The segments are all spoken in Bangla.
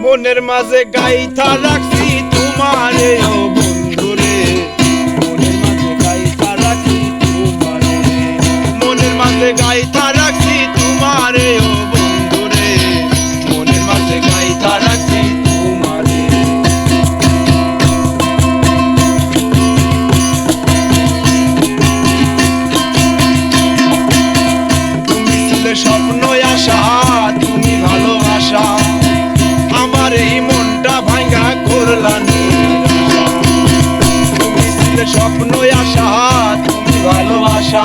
মনের মাঝে গাইথা রাখছি তোমারে ও বন্ধুরে, মনের মাঝে গাইথা রাখছি তোমারে, মনের মাঝে গাইথা রাখছি তোমারে ও বন্ধুরে, মনের মাঝে গাইথা রাখছি তোমারে। তুমি ছিলে স্বপ্ন আশা, তুমি ভালোবাসা, আমার এই মনটা ভাঙা করলা নিরাশা। তুমি ছিলে স্বপ্ন আশা, তুমি ভালোবাসা,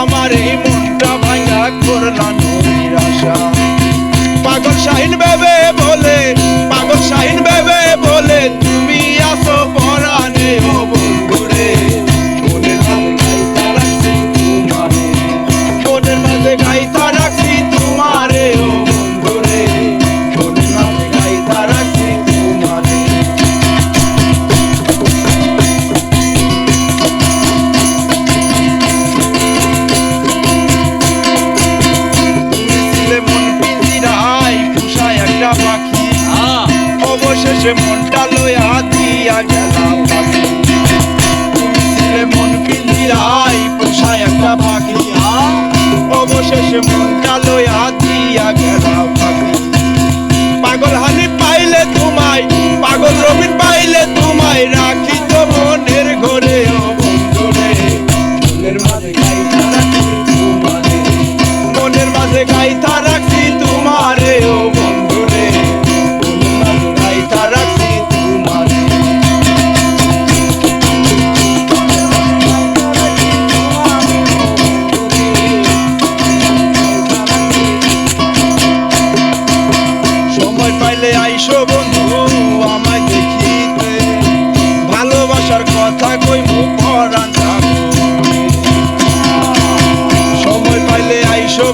আমার এই মনটা ভাঙা করলা নিরাশা। পাগল শাহিন ভেবে বলে, পাগল শাহিন ভেবে বলে তুমি আসো পরাণে ও বন্ধুরে, মনের মাঝে গাইথা রাখছি তোমারে, মনের মাঝে গাইথা রাখছি তোমারে ও বন্ধুরে, মনের মাঝে গাইথা রাখছি তোমারে। তুমি ছিলে মন পিঞ্জিরায় পোষায় একটা পাখি, অবশেষে মনটা লইয়া দিয়া গেলা পাখি। তুমি ছিলে মন পিঞ্জিরায় পোষায় একটা পাখি, অবশেষে মনটা লইয়া দিয়া গেলা পাখি। পাগল হানি পাইলে তোমায়, পাগল রবিন পাইলে তোমায় রাখি তো মনের ঘরে ও বন্ধুরে, মনের মাঝে গাইথা রাখছি তোমারে, মনের মাঝে গাইথা রাখছি তোমারে ও বন্ধুরে, মনের মাঝে গাইথা রাখছি তোমারে। সময় পাইলে আইসো বন্ধু আমায় দেখিতে, ভালোবাসার কথা কইমু পরাণ যাবে। সময় পাইলে আইসো